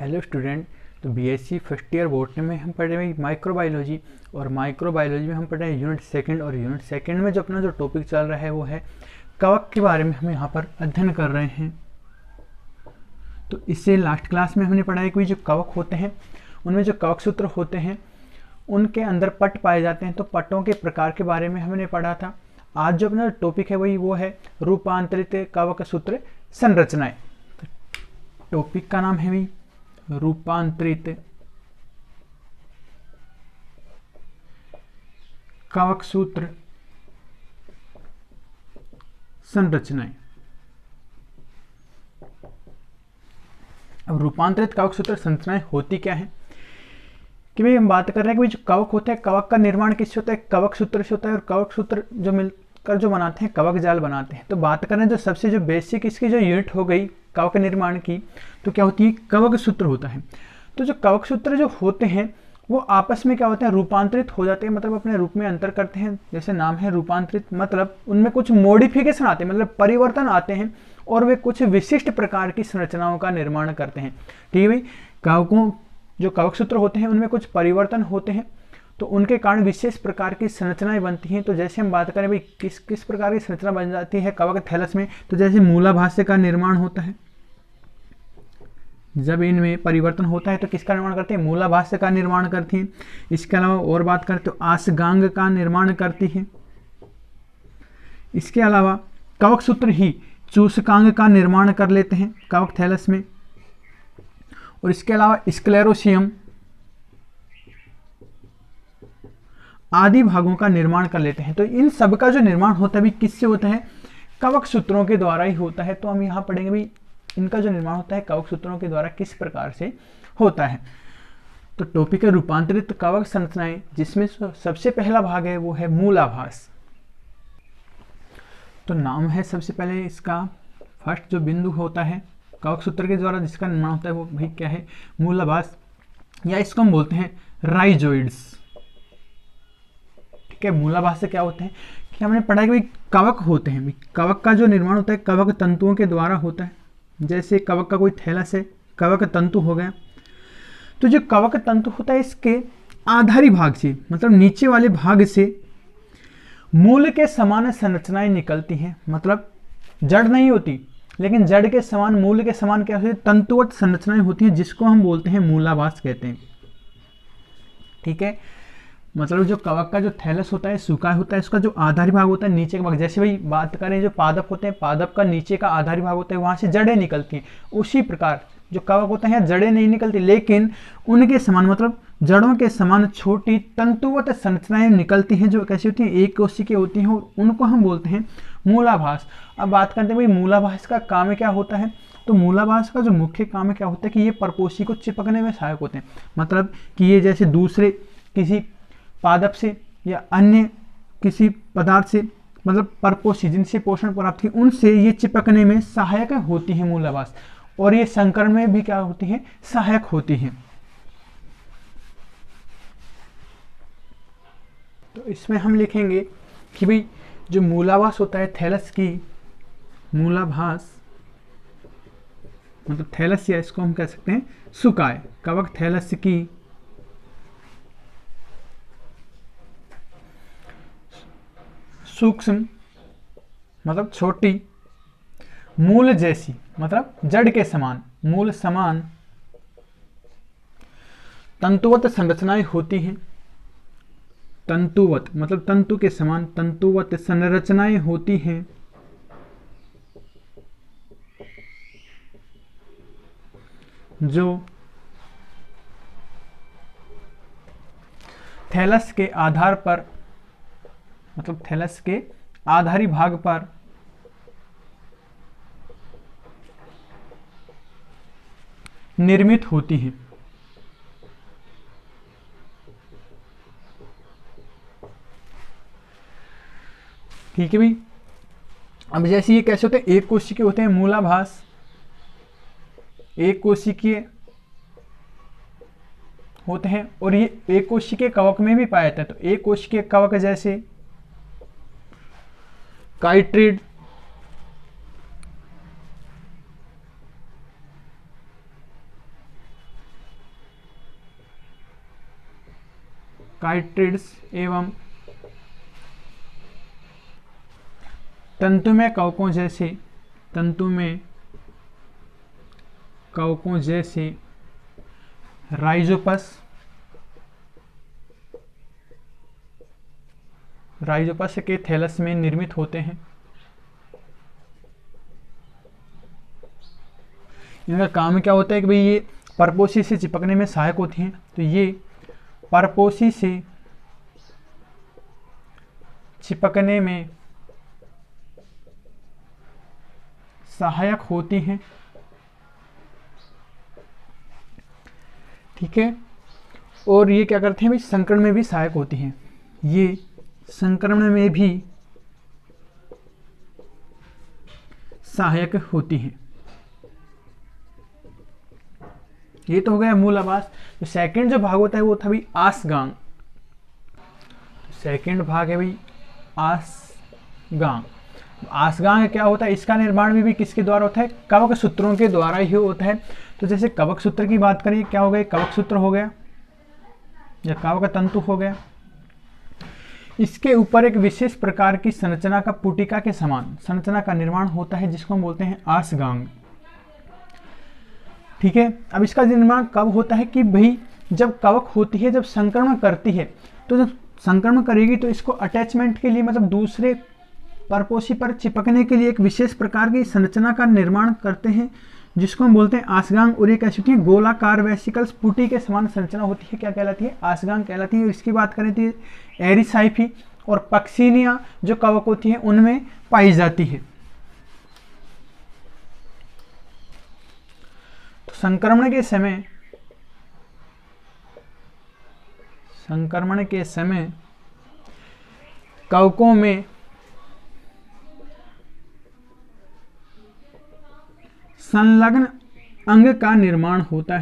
Hello student. तो BSc first year botany में हम पढ़ रहे हैं माइक्रोबायोलॉजी, और माइक्रोबायोलॉजी में हम पढ़ रहे हैं यूनिट सेकंड। और यूनिट सेकंड में जो अपना जो टॉपिक चल रहा है वो है कवक के बारे में हम यहाँ पर अध्ययन कर रहे हैं। तो इससे लास्ट क्लास में हमने पढ़ा है कि जो कवक होते हैं उनमें जो कवक सूत्र होते हैं उनके अंदर पट पाए जाते हैं। तो पटों के प्रकार के बारे में हमने पढ़ा था। आज जो अपना टॉपिक है वही वो है रूपांतरित कवक सूत्र संरचनाएं। तो टॉपिक का नाम है भी रूपांतरित कवक सूत्र संरचनाएं। अब रूपांतरित कवक सूत्र संरचनाएं होती क्या है कि भाई हम बात कर रहे हैं कि जो कवक होता है, कवक का निर्माण किससे होता है? कवक सूत्र से होता है। और कवक सूत्र जो मिलकर जो बनाते हैं कवक जाल बनाते हैं। तो बात करें जो सबसे जो बेसिक इसकी जो यूनिट हो गई कवक निर्माण की, तो क्या होती है? कवक सूत्र होता है। तो जो कवक सूत्र जो होते हैं वो आपस में क्या होते हैं? रूपांतरित हो जाते हैं, मतलब अपने रूप में अंतर करते हैं। जैसे नाम है रूपांतरित, मतलब उनमें कुछ मॉडिफिकेशन आते हैं, मतलब परिवर्तन आते हैं और वे कुछ विशिष्ट प्रकार की संरचनाओं का निर्माण करते हैं। ठीक है भाई, कवकों जो कवक सूत्र होते हैं उनमें कुछ परिवर्तन होते हैं, तो उनके कारण विशेष प्रकार की संरचनाएं बनती हैं। तो जैसे हम बात करें भाई किस किस प्रकार की संरचना बन जाती है कवक थैलस में, तो जैसे मूलाभास्य का निर्माण होता है। जब इनमें परिवर्तन होता है तो किसका निर्माण करते हैं? मूलाभास्य का निर्माण करती है। इसके अलावा और बात करें तो आसगांग का निर्माण करती है। इसके अलावा कवक सूत्र ही चूसकांग का निर्माण कर लेते हैं कवक थैलस में। और इसके अलावा स्क्लेरोसियम आदि भागों का निर्माण कर लेते हैं। तो इन सब का जो निर्माण होता है भी किससे होता है? कवक सूत्रों के द्वारा ही होता है। तो हम यहाँ पढ़ेंगे भी इनका जो निर्माण होता है कवक सूत्रों के द्वारा किस प्रकार से होता है। तो टॉपिक है रूपांतरित कवक संरचनाएं, जिसमें सबसे पहला भाग है वो है मूलाभास। तो नाम है सबसे पहले इसका फर्स्ट जो बिंदु होता है कवक सूत्र के द्वारा जिसका निर्माण होता है वो भाई क्या है? मूलाभास, या इसको हम बोलते हैं राइजोइड्स। ठीक है, मूलाभास से क्या होते हैं कि हमने पढ़ा है कि भाई कवक होते हैं। कवक का जो निर्माण होता है कवक तंतुओं के द्वारा होता है। जैसे कवक का कोई थैलस है, कवक तंतु हो गया। तो जो कवक तंतु होता है इसके आधारी भाग से, मतलब नीचे वाले भाग से मूल के समान संरचनाएं निकलती हैं। मतलब जड़ नहीं होती, लेकिन जड़ के समान मूल के समान क्या होती है? तंतुवत संरचनाएं होती हैं, जिसको हम बोलते हैं मूलाभास कहते हैं। ठीक है, मतलब जो कवक का जो थैलस होता है सूखा होता है, इसका जो आधारी भाग होता है नीचे का भाग। जैसे भाई बात करें जो पादप होते हैं, पादप का नीचे का आधारी भाग होता है, वहां से जड़ें निकलती हैं। उसी प्रकार जो कवक होता है जड़ें नहीं निकलती, लेकिन उनके समान मतलब जड़ों के समान छोटी तंतुवत संरचनाएं निकलती हैं, जो कैसी होती हैं? एक कोशिकीय होती हैं, और उनको हम बोलते हैं मूलाभास। अब बात करते हैं भाई मूलाभास का काम क्या होता है। तो मूलाभास का जो मुख्य काम क्या होता है कि ये परपोषी को चिपकने में सहायक होते हैं। मतलब कि ये जैसे दूसरे किसी पादप से या अन्य किसी पदार्थ से, मतलब परपोषी जिनसे पोषण प्राप्त है, उनसे ये चिपकने में सहायक होती है मूलाभास। और ये संकरण में भी क्या होती है? सहायक होती है। तो इसमें हम लिखेंगे कि भाई जो मूलाभास होता है थैलस की, मूलाभास मतलब थैलस, या इसको हम कह सकते हैं सुकाय, कवक थैलस की सूक्ष्म मतलब छोटी, मूल जैसी मतलब जड़ के समान, मूल समान तंतुवत संरचनाएं होती हैं। तंतुवत मतलब तंतु के समान तंतुवत संरचनाएं होती हैं, जो थैलस के आधार पर, मतलब थैलस के आधारी भाग पर निर्मित होती हैं। ठीक है भाई, अब जैसे ये कैसे होते हैं? एक कोशिकीय होते हैं मूलाभास, एक कोशिकीय होते हैं, और ये एक कोशिकीय कवक में भी पाया जाता है। तो एक कोशिकीय कवक जैसे काइट्रिड, काइट्रिड्स एवं तंतुमय कवकों जैसे राइजोपस के थैलस में निर्मित होते हैं। इनका काम क्या होता है कि भाई ये परपोषी से चिपकने में सहायक होती हैं। तो ये परपोषी से चिपकने में सहायक होती हैं, ठीक है। और ये क्या करते हैं भाई, संकरण में भी सहायक होती हैं। ये संक्रमण में भी सहायक होती हैं। ये तो हो गया मूल आवास। तो सेकंड जो भाग होता है वो था भाई आसगांग। सेकंड भाग है भाई आसगांग। आसगांग क्या होता है, इसका निर्माण भी किसके द्वारा होता है, कवक सूत्रों के द्वारा ही होता है। तो जैसे कवक सूत्र की बात करिए, क्या हो गया, कवक सूत्र हो गया या कवक तंतु हो गया। इसके ऊपर एक विशेष प्रकार की संरचना का पुटिका के समान संरचना का निर्माण होता है, जिसको हम बोलते हैं आसगांग, ठीक है। अब इसका निर्माण कब होता है कि भाई जब कवक होती है, जब संक्रमण करती है, तो जब संक्रमण करेगी तो इसको अटैचमेंट के लिए, मतलब दूसरे परपोषी पर चिपकने के लिए एक विशेष प्रकार की संरचना का निर्माण करते हैं, जिसको हम बोलते हैं आसगांग। और ये कैसी होती है, गोलाकार वेसिकल्स पुटी के समान संरचना होती है, क्या कहलाती है, आसगांग कहलाती है। इसकी बात करें तो एरिसाइफी और पक्सिनिया जो कवक होती है उनमें पाई जाती है। तो संक्रमण के समय कवकों में संलग्न अंग का निर्माण होता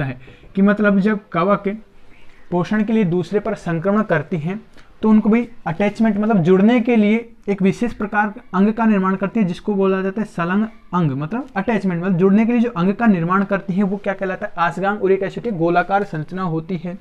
है। कि मतलब जब कवक पोषण के लिए दूसरे पर संक्रमण करती हैं तो उनको भी अटैचमेंट, मतलब जुड़ने के लिए एक विशेष प्रकार अंग का निर्माण करती है, जिसको बोला जाता है संलग्न अंग, मतलब अटैचमेंट, मतलब जुड़ने के लिए जो अंग का निर्माण करती है वो क्या कहलाता है, आसगांग। और एक ऐसी होती है गोलाकार संरचना होती है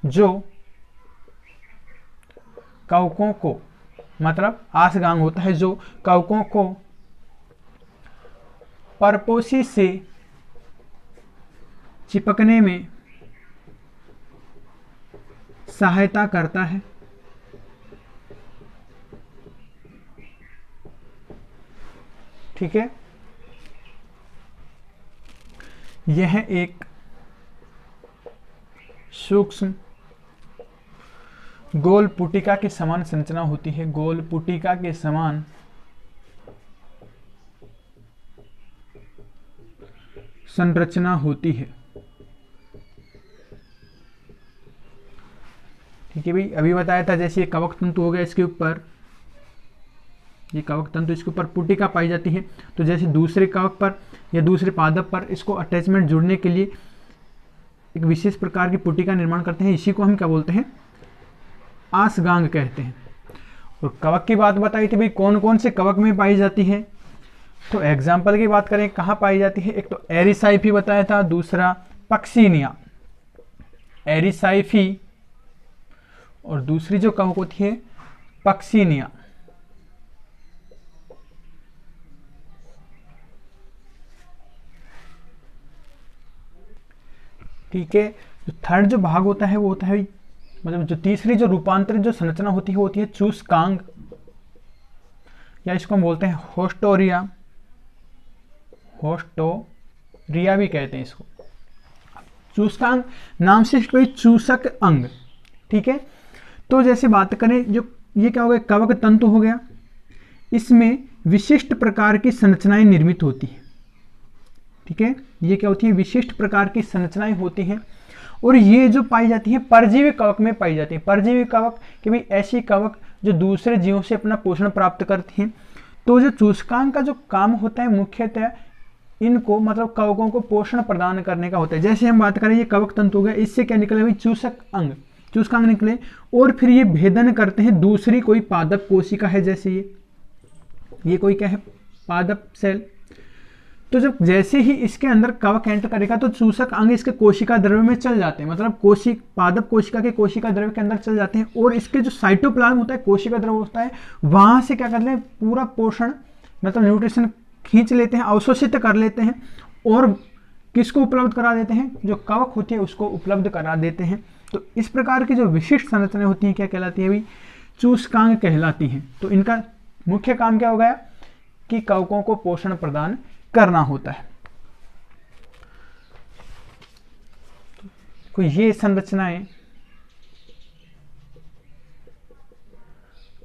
जो कवकों को, मतलब आसगांग होता है जो कवकों को परपोषी से चिपकने में सहायता करता है, ठीक है। यह एक सूक्ष्म गोल पुटिका के समान संरचना होती है, गोल पुटिका के समान संरचना होती है, ठीक है भाई। अभी बताया था जैसे ये कवक तंतु हो गया, इसके ऊपर ये कवक तंतु, इसके ऊपर पुटिका पाई जाती है। तो जैसे दूसरे कवक पर या दूसरे पादप पर इसको अटैचमेंट जुड़ने के लिए एक विशेष प्रकार की पुटिका निर्माण करते हैं, इसी को हम क्या बोलते हैं, आसगांग कहते हैं। और कवक की बात बताई थी भाई कौन कौन से कवक में पाई जाती है। तो एग्जाम्पल की बात करें कहाँ पाई जाती है, एक तो एरिसाइफी बताया था, दूसरा पक्सिनिया, एरिसाइफी, और दूसरी जो कवक होती है पक्सिनिया, ठीक है। जो थर्ड जो भाग होता है वो होता है, मतलब जो तीसरी जो रूपांतरित जो संरचना होती है वो होती है चूसकांग, या इसको हम बोलते हैं होस्टोरिया, होस्टोरिया भी कहते हैं इसको। चूसकांग नाम से कोई चूसक अंग, ठीक है। तो जैसे बात करें, जो ये क्या हो गया, कवक तंतु हो गया, इसमें विशिष्ट प्रकार की संरचनाएं निर्मित होती है, ठीक है। ये क्या होती है, विशिष्ट प्रकार की संरचनाएं होती हैं, और ये जो पाई जाती है परजीवी कवक में पाई जाती है। परजीवी कवक कि भाई ऐसी कवक जो दूसरे जीवों से अपना पोषण प्राप्त करती हैं। तो जो चूसकांग का जो काम होता है मुख्यतः इनको, मतलब कवकों को पोषण प्रदान करने का होता है। जैसे हम बात करें ये कवक तंतु हो गया, इससे क्या निकले भाई, चूसक अंग, चूसकांग निकले, और फिर ये भेदन करते हैं दूसरी कोई पादप कोशिका है, जैसे ये कोई क्या है, पादप सेल। तो जब जैसे ही इसके अंदर कवक एंटर करेगा तो चूसक अंग इसके कोशिका द्रव्य में चल जाते हैं, मतलब पादप कोशिका के कोशिका द्रव्य के अंदर चल जाते हैं, और इसके जो साइटोप्लाज्म होता है, कोशिका द्रव्य होता है, वहां से क्या करते हैं, पूरा पोषण मतलब न्यूट्रिशन खींच लेते हैं, अवशोषित कर लेते हैं, और किसको उपलब्ध करा देते हैं, जो कवक होती है उसको उपलब्ध करा देते हैं। तो इस प्रकार की जो विशिष्ट संरचनाएं होती हैं क्या कहलाती है भाई, चूसकांग कहलाती हैं। तो इनका मुख्य काम क्या हो गया कि कवकों को पोषण प्रदान करना होता है। तो ये संरचनाएं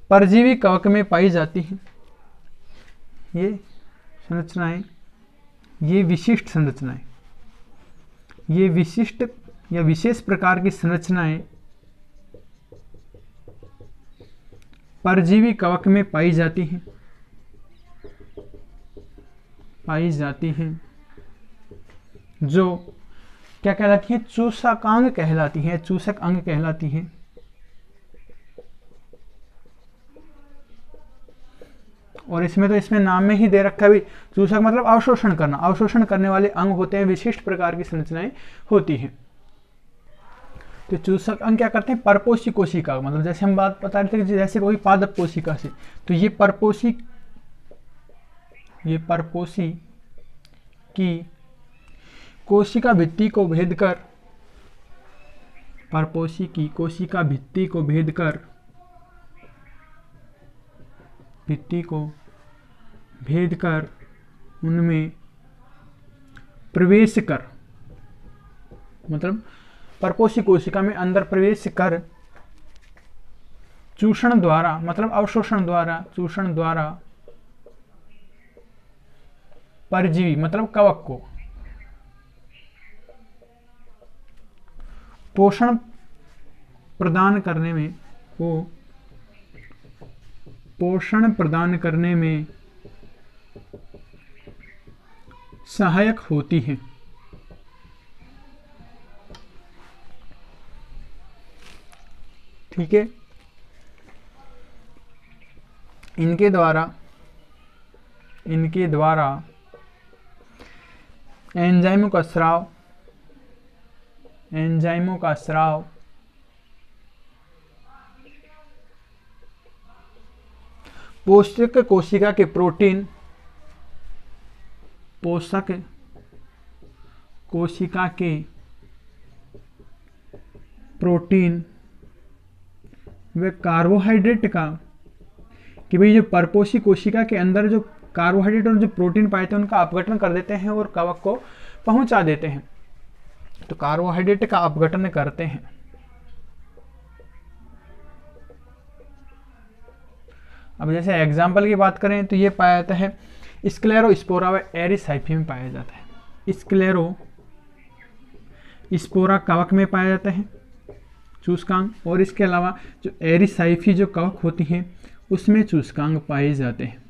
परजीवी कवक में पाई जाती हैं। ये संरचनाएं, ये विशिष्ट संरचनाएं, ये विशिष्ट या विशेष प्रकार की संरचनाएं परजीवी कवक में पाई जाती हैं, जो क्या कहलाती है, चूसकांग कहलाती है, चूसक अंग कहलाती है। और इसमें नाम में ही दे रखा है भी, चूसक मतलब अवशोषण करना, अवशोषण करने वाले अंग होते हैं, विशिष्ट प्रकार की संरचनाएं होती हैं। तो चूसक अंग क्या करते हैं, परपोषी कोशिका, मतलब जैसे हम बात बता रहे थे कि जैसे कोई पादप कोशिका से, तो ये परपोषी की कोशिका भित्ति को भेद कर, परपोषी की कोशिका भित्ति को भेद कर उनमें प्रवेश कर, मतलब परपोषी कोशिका में अंदर प्रवेश कर चूषण द्वारा, मतलब अवशोषण द्वारा, चूषण द्वारा परजीवी मतलब कवक को पोषण प्रदान करने में सहायक होती है। ठीक है, इनके द्वारा एंजाइमों का स्राव पोषक कोशिका के प्रोटीन, पोषक कोशिका के प्रोटीन व कार्बोहाइड्रेट का, कि भाई जो परपोषी कोशिका के अंदर जो कार्बोहाइड्रेट और जो प्रोटीन पाए थे उनका अपघटन कर देते हैं और कवक को पहुंचा देते हैं। तो कार्बोहाइड्रेट का अपघटन करते हैं। अब जैसे एग्जाम्पल की बात करें तो ये पाया जाता है स्क्लेरोस्पोरा व एरिसाइफी में पाया जाता है। स्क्लेरोस्पोरा कवक में पाया जाता है चूसकांग, और इसके अलावा जो एरिसाइफी जो कवक होती हैं उसमें चूसकांग पाए जाते हैं।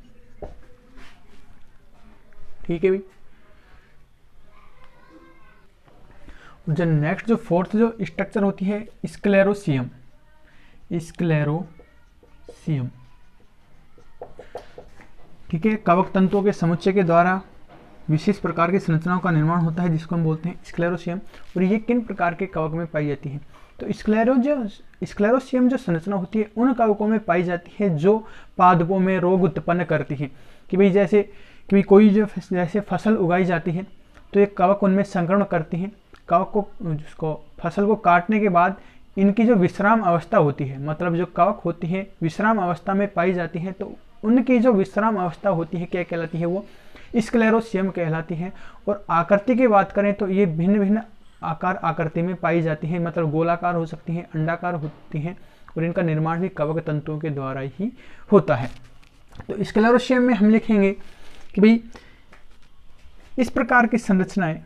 ठीक है भाई। जो नेक्स्ट जो फोर्थ जो स्ट्रक्चर होती है स्क्लेरोसियम। ठीक है, कवक तंतुओं के समुच्चय के द्वारा विशेष प्रकार की संरचनाओं का निर्माण होता है जिसको हम बोलते हैं स्क्लेरोसियम। और ये किन प्रकार के कवक में पाई जाती है, तो स्क्लेरोसियम जो संरचना होती है उन कवकों में पाई जाती है जो पादपों में रोग उत्पन्न करती है। कि भाई जैसे कि कोई जो जैसे फसल उगाई जाती है तो ये कवक उनमें संक्रमण करती हैं। कवक को जिसको फसल को काटने के बाद इनकी जो विश्राम अवस्था होती है, मतलब जो कवक होती है विश्राम अवस्था में पाई जाती है, तो उनकी जो विश्राम अवस्था होती है क्या कहलाती है, वो स्क्लेरोसियम कहलाती है। और आकृति की बात करें तो ये भिन्न भिन्न आकृति में पाई जाती है, मतलब गोलाकार हो सकती हैं, अंडाकार होती हैं, और इनका निर्माण भी कवक तंतुओं के द्वारा ही होता है। तो स्क्लेरोसियम में हम लिखेंगे कि भाई इस प्रकार की संरचनाएं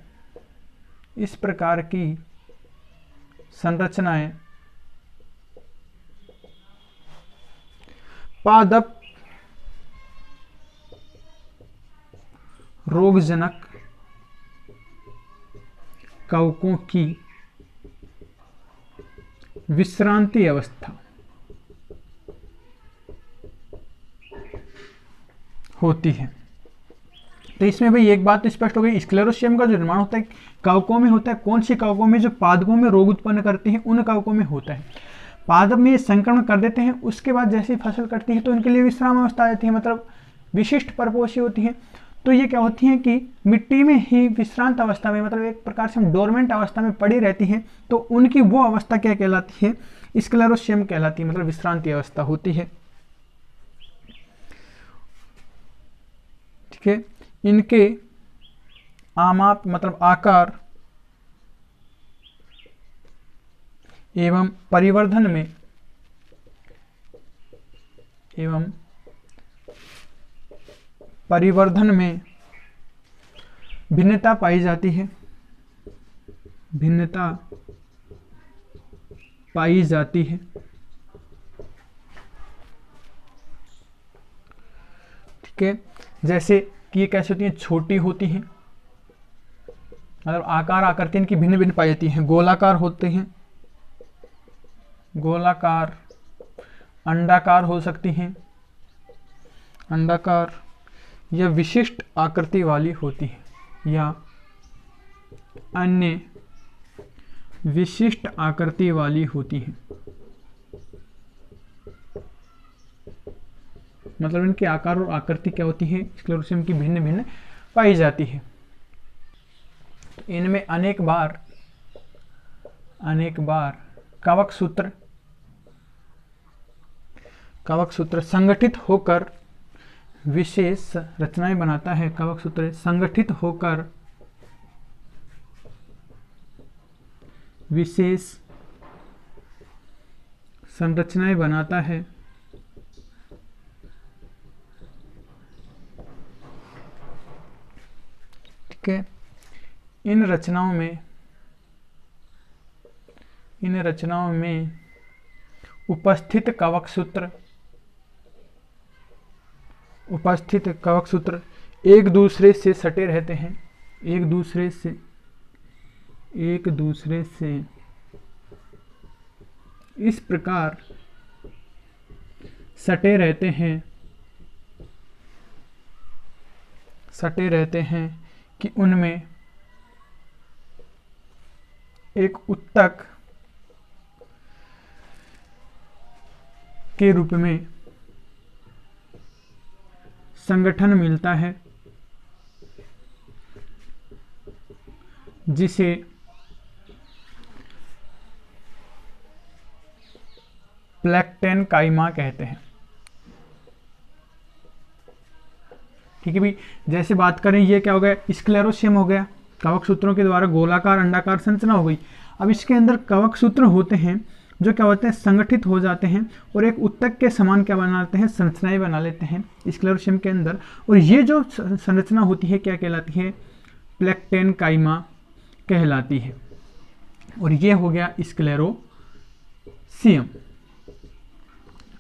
पादप रोगजनक कवकों की विश्रांति अवस्था होती है। तो इसमें भाई एक बात तो स्पष्ट हो गई, स्क्लेरोसियम का जो निर्माण होता है कवकों में होता है। कौन सी कवकों में? जो पादपों में रोग उत्पन्न करते हैं उन कवकों में होता है। पादप में संक्रमण कर देते हैं, उसके बाद जैसे ही फसल कटती है तो इनके लिए विश्राम अवस्था आ जाती है, मतलब विशिष्ट परपोषी होती है। तो ये क्या होती हैं कि मिट्टी में ही विश्रांत अवस्था में, मतलब एक प्रकार से हम डोरमेंट अवस्था में पड़ी रहती हैं, तो उनकी वो अवस्था क्या कहलाती है? स्क्लेरोसियम कहलाती है, मतलब विश्रांति अवस्था होती है। ठीक है, इनके आमाप मतलब आकार एवं परिवर्धन में भिन्नता पाई जाती है, भिन्नता पाई जाती है। ठीक है, जैसे कि ये कैसे होती हैं? छोटी होती हैं, मतलब आकार आकृति इनकी भिन्न भिन्न पाई जाती हैं। गोलाकार होते हैं, गोलाकार, अंडाकार हो सकती हैं, अंडाकार, या विशिष्ट आकृति वाली होती है, या अन्य विशिष्ट आकृति वाली होती है। मतलब इनके आकार और आकृति क्या होती है? स्क्लेरोसियम की भिन्न भिन्न पाई जाती है। इनमें अनेक बार कवक सूत्र संगठित होकर विशेष रचनाएं बनाता है। कवक सूत्र संगठित होकर विशेष संरचनाएं बनाता है। ठीक है, इन रचनाओं में उपस्थित कवक सूत्र एक दूसरे से सटे रहते हैं, एक दूसरे से इस प्रकार सटे रहते हैं कि उनमें एक उत्तक के रूप में संगठन मिलता है, जिसे प्लेक्टेन काइमा कहते हैं। ठीक है भाई, जैसे बात करें ये क्या हो गया? स्क्लेरोसियम हो गया, कवक सूत्रों के द्वारा गोलाकार अंडाकार संरचना हो गई। अब इसके अंदर कवक सूत्र होते हैं जो क्या होते हैं? संगठित हो जाते हैं और एक उत्तक के समान क्या बना लेते हैं? संरचनाएं बना लेते हैं स्क्लेरोसियम के अंदर। और ये जो संरचना होती है क्या कहलाती है? प्लेक्टेन काइमा कहलाती है। और ये हो गया स्क्लेरोसियम।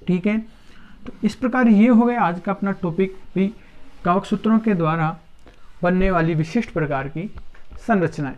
ठीक है, तो इस प्रकार ये हो गया आज का अपना टॉपिक भी, कवक सूत्रों के द्वारा बनने वाली विशिष्ट प्रकार की संरचनाएं।